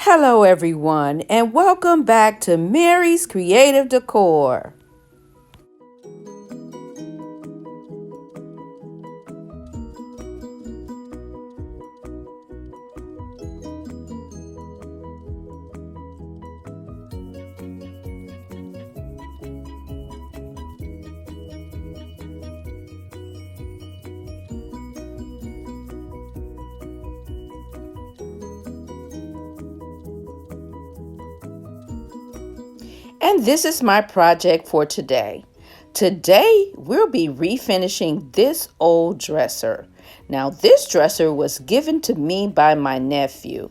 Hello everyone and welcome back to Mary's Creative Decor. And this is my project for today. Today we'll be refinishing this old dresser. Now this dresser was given to me by my nephew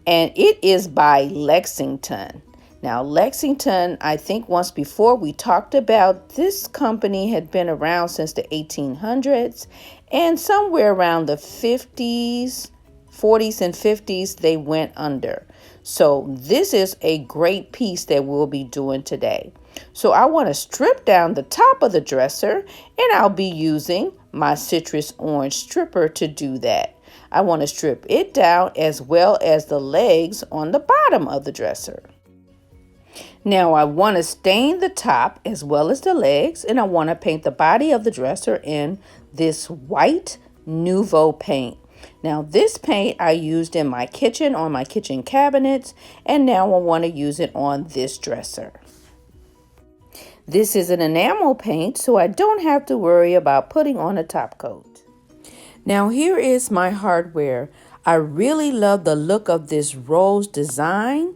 and it is by Lexington. Now Lexington, I think once before we talked about this company had been around since the 1800s and somewhere around the 40s and 50s they went under. So this is a great piece that we'll be doing today. So I want to strip down the top of the dresser and I'll be using my citrus orange stripper to do that. I want to strip it down as well as the legs on the bottom of the dresser. Now I want to stain the top as well as the legs, and I want to paint the body of the dresser in this white Nuvo paint. Now this paint I used in my kitchen on my kitchen cabinets, and now I want to use it on this dresser. This is an enamel paint, so I don't have to worry about putting on a top coat. Now here is my hardware. I really love the look of this rose design.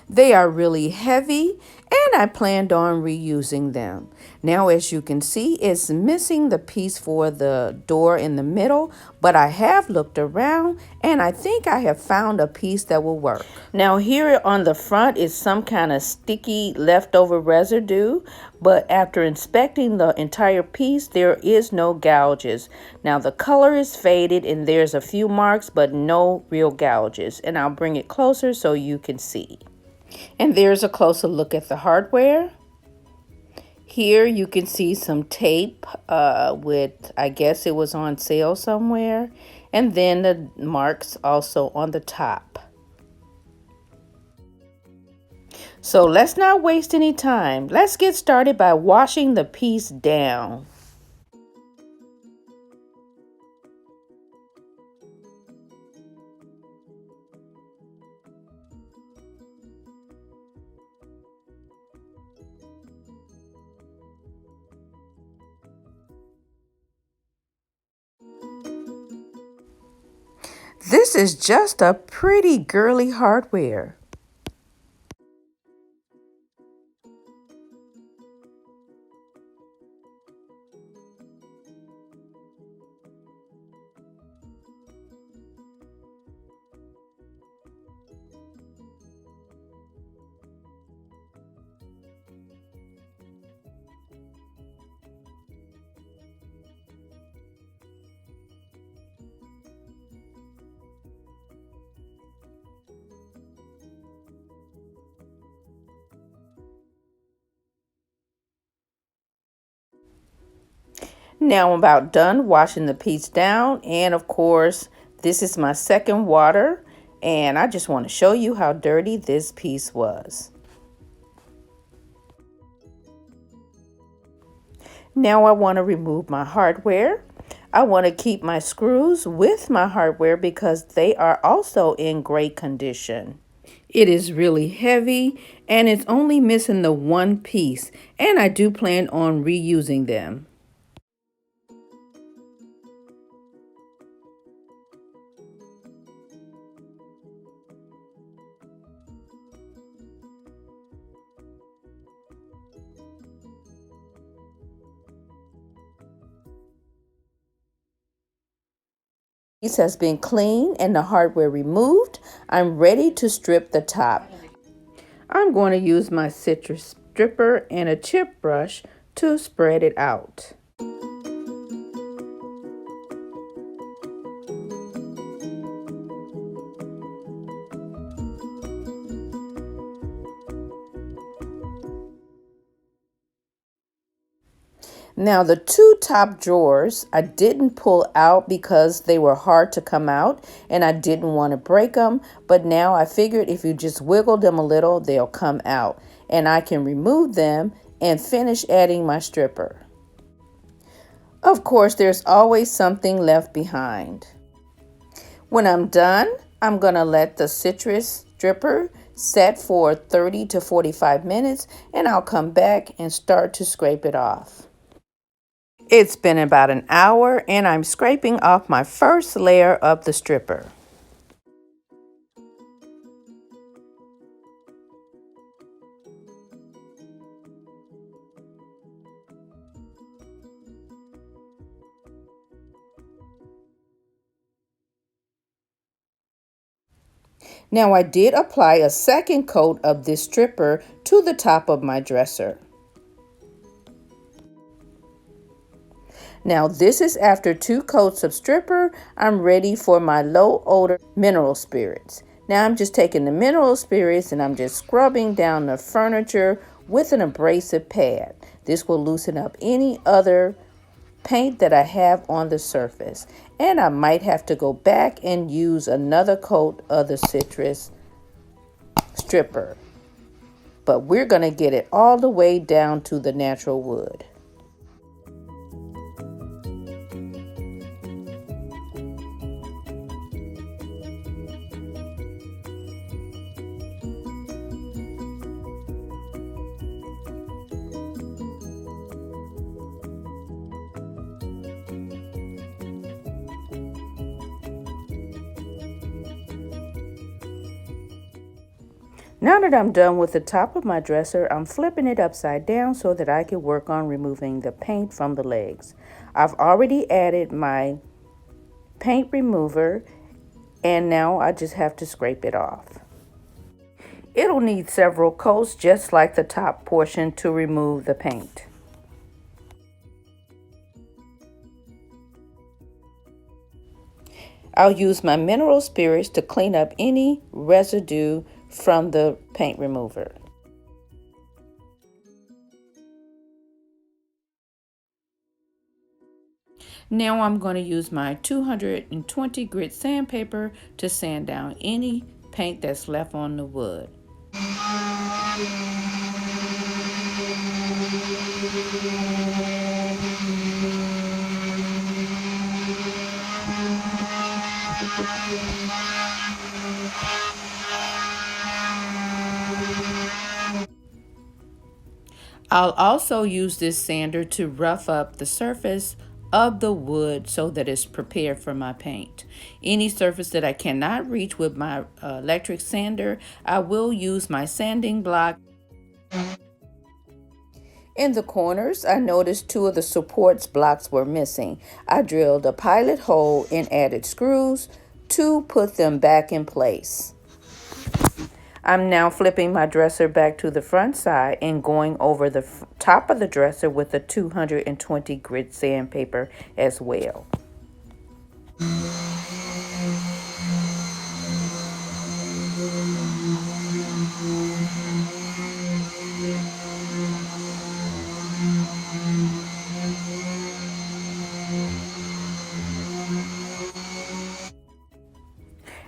They are really heavy and I planned on reusing them. Now as you can see, it's missing the piece for the door in the middle, but I have looked around and I think I have found a piece that will work. Now here on the front is some kind of sticky leftover residue, but after inspecting the entire piece, there is no gouges. Now the color is faded and there's a few marks, but no real gouges. And I'll bring it closer so you can see. And there's a closer look at the hardware. Here you can see some tape with, I guess it was on sale somewhere. And then the marks also on the top. So let's not waste any time. Let's get started by washing the piece down. This is just a pretty girly hardware. Now I'm about done washing the piece down, and of course this is my second water, and I just want to show you how dirty this piece was. Now I want to remove my hardware. I want to keep my screws with my hardware because they are also in great condition. It is really heavy and it's only missing the one piece, and I do plan on reusing them. Piece has been cleaned and the hardware removed. I'm ready to strip the top. I'm going to use my citrus stripper and a chip brush to spread it out. Now the two top drawers I didn't pull out because they were hard to come out and I didn't want to break them, but now I figured if you just wiggle them a little, they'll come out and I can remove them and finish adding my stripper. Of course, there's always something left behind. When I'm done, I'm going to let the citrus stripper set for 30 to 45 minutes and I'll come back and start to scrape it off. It's been about an hour and I'm scraping off my first layer of the stripper. Now I did apply a second coat of this stripper to the top of my dresser. Now this is after 2 coats of stripper. I'm ready for my low odor mineral spirits. Now I'm just taking the mineral spirits and I'm just scrubbing down the furniture with an abrasive pad. This will loosen up any other paint that I have on the surface. And I might have to go back and use another coat of the citrus stripper. But we're going to get it all the way down to the natural wood. Now that I'm done with the top of my dresser, I'm flipping it upside down so that I can work on removing the paint from the legs. I've already added my paint remover and now I just have to scrape it off. It'll need several coats just like the top portion to remove the paint. I'll use my mineral spirits to clean up any residue from the paint remover. Now I'm going to use my 220 grit sandpaper to sand down any paint that's left on the wood. I'll also use this sander to rough up the surface of the wood so that it's prepared for my paint. Any surface that I cannot reach with my electric sander, I will use my sanding block. In the corners, I noticed 2 of the supports blocks were missing. I drilled a pilot hole and added screws to put them back in place. I'm now flipping my dresser back to the front side and going over the top of the dresser with a 220 grit sandpaper as well.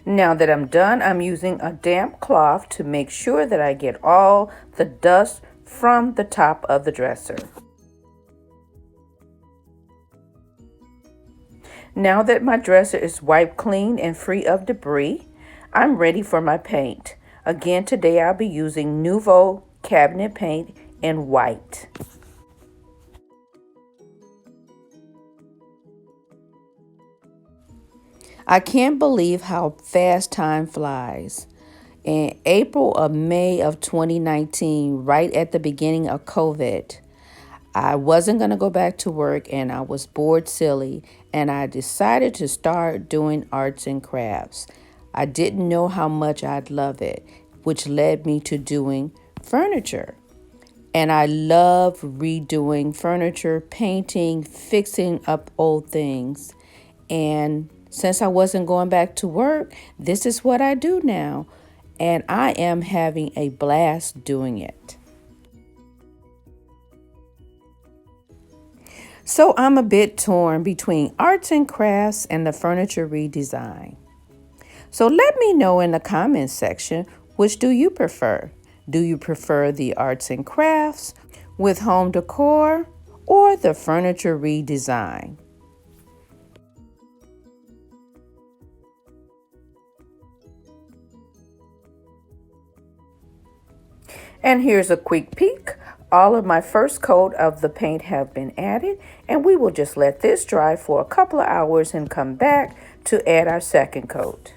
Now that I'm done, I'm using a damp cloth to make sure that I get all the dust from the top of the dresser. Now that my dresser is wiped clean and free of debris, I'm ready for my paint. Again, today I'll be using Nuvo cabinet paint in white. I can't believe how fast time flies. In April or May of 2019, right at the beginning of COVID, I wasn't going to go back to work and I was bored silly and I decided to start doing arts and crafts. I didn't know how much I'd love it, which led me to doing furniture. And I love redoing furniture, painting, fixing up old things. And since I wasn't going back to work, this is what I do now. And I am having a blast doing it. So I'm a bit torn between arts and crafts and the furniture redesign. So let me know in the comments section, which do you prefer? Do you prefer the arts and crafts with home decor or the furniture redesign? And here's a quick peek. All of my first coat of the paint have been added, and we will just let this dry for a couple of hours and come back to add our second coat.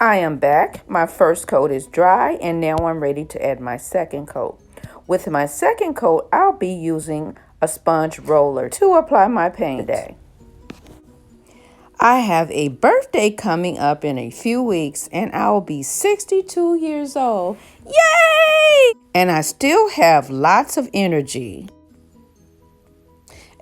I am back. My first coat is dry, and now I'm ready to add my second coat. With my second coat, I'll be using a sponge roller to apply my paint today. I have a birthday coming up in a few weeks, and I'll be 62 years old. Yay! And I still have lots of energy.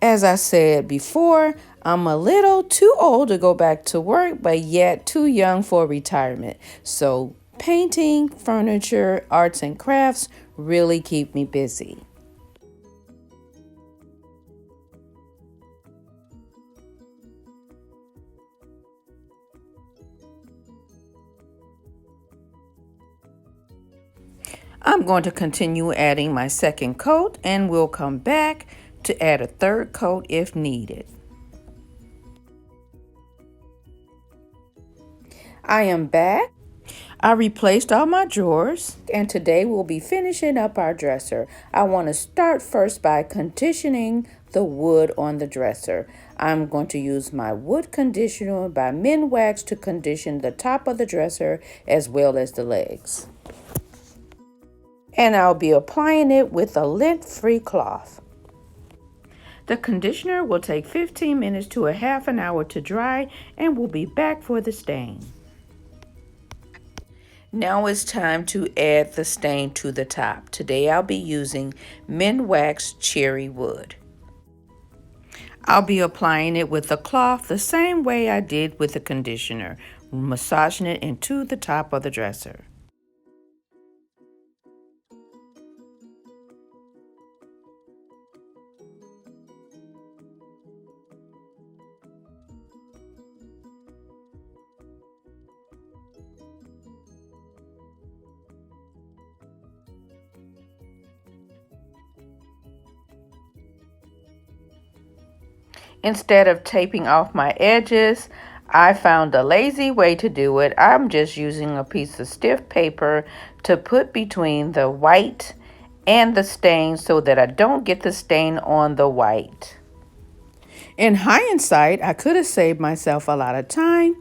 As I said before, I'm a little too old to go back to work, but yet too young for retirement. So painting, furniture, arts, and crafts really keep me busy. I'm going to continue adding my second coat, and we'll come back to add a third coat if needed. I am back. I replaced all my drawers, and today we'll be finishing up our dresser. I want to start first by conditioning the wood on the dresser. I'm going to use my wood conditioner by Minwax to condition the top of the dresser as well as the legs. And I'll be applying it with a lint-free cloth. The conditioner will take 15 minutes to a half an hour to dry, and we'll be back for the stain. Now it's time to add the stain to the top. Today I'll be using Minwax Cherry Wood. I'll be applying it with a cloth the same way I did with the conditioner, massaging it into the top of the dresser. Instead of taping off my edges, I found a lazy way to do it. I'm just using a piece of stiff paper to put between the white and the stain so that I don't get the stain on the white. In hindsight, I could have saved myself a lot of time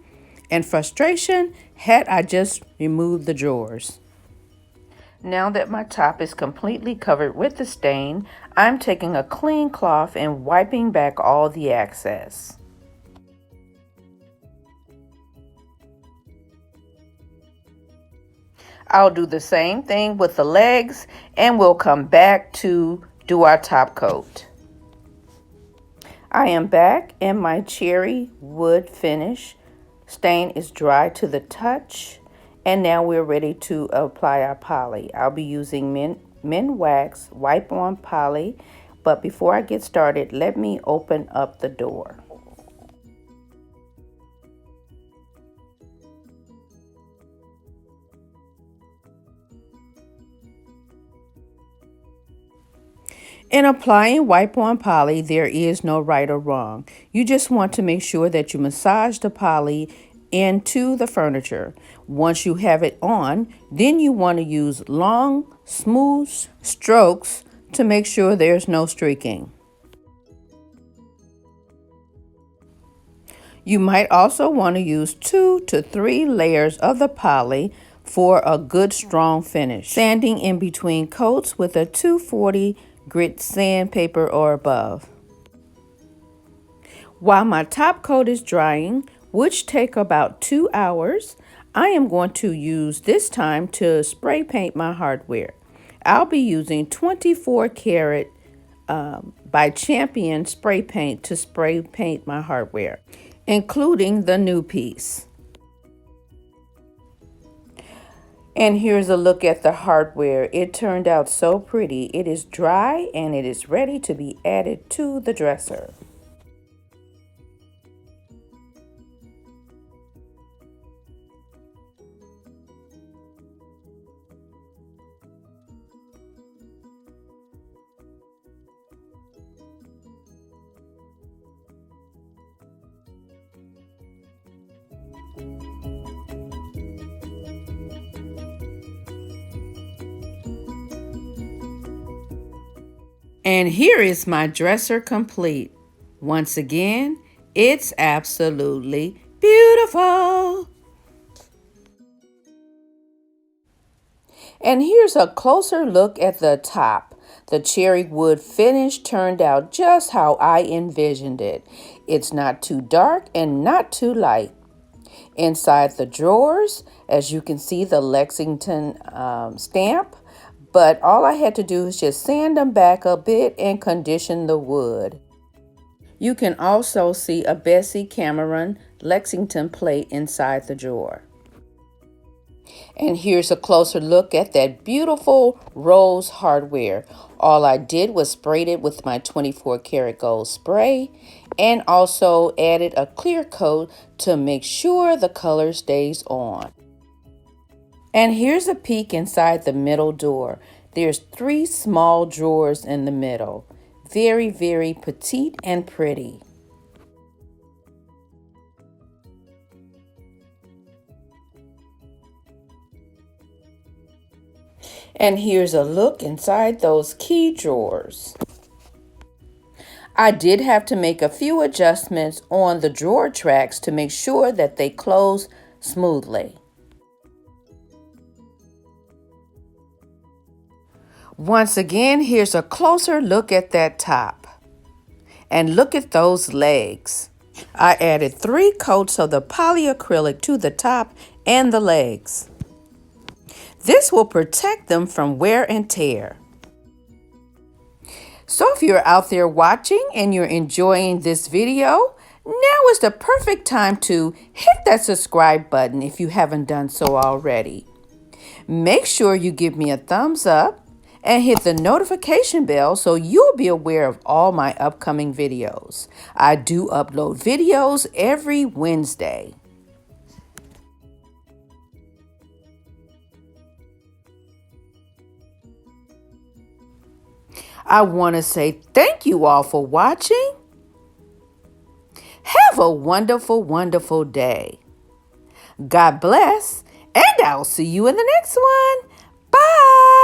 and frustration had I just removed the drawers. Now that my top is completely covered with the stain, I'm taking a clean cloth and wiping back all the excess. I'll do the same thing with the legs, and we'll come back to do our top coat. I am back, and my cherry wood finish stain is dry to the touch. And now we're ready to apply our poly. I'll be using Minwax wipe-on poly, but before I get started, let me open up the door. In applying wipe-on poly, there is no right or wrong. You just want to make sure that you massage the poly into the furniture. Once you have it on, then you want to use long, smooth strokes to make sure there's no streaking. You might also want to use 2 to 3 layers of the poly for a good strong finish. Sanding in between coats with a 240 grit sandpaper or above. While my top coat is drying, which take about 2 hours, I am going to use this time to spray paint my hardware. I'll be using 24 karat by Champion spray paint to spray paint my hardware, including the new piece. And here's a look at the hardware. It turned out so pretty. It is dry and it is ready to be added to the dresser. And here is my dresser complete. Once again, it's absolutely beautiful. And here's a closer look at the top. The cherry wood finish turned out just how I envisioned it. It's not too dark and not too light. Inside the drawers, as you can see, the Lexington stamp, but all I had to do is just sand them back a bit and condition the wood. You can also see a Bessie Cameron Lexington plate inside the drawer. And here's a closer look at that beautiful rose hardware. All I did was sprayed it with my 24 karat gold spray and also added a clear coat to make sure the color stays on. And here's a peek inside the middle door. There's 3 small drawers in the middle. Very, very petite and pretty. And here's a look inside those key drawers. I did have to make a few adjustments on the drawer tracks to make sure that they close smoothly. Once again, here's a closer look at that top. And look at those legs. I added 3 coats of the polyacrylic to the top and the legs. This will protect them from wear and tear. So if you're out there watching and you're enjoying this video, now is the perfect time to hit that subscribe button if you haven't done so already. Make sure you give me a thumbs up and hit the notification bell so you'll be aware of all my upcoming videos. I do upload videos every Wednesday. I want to say thank you all for watching. Have a wonderful, wonderful day. God bless, and I'll see you in the next one. Bye.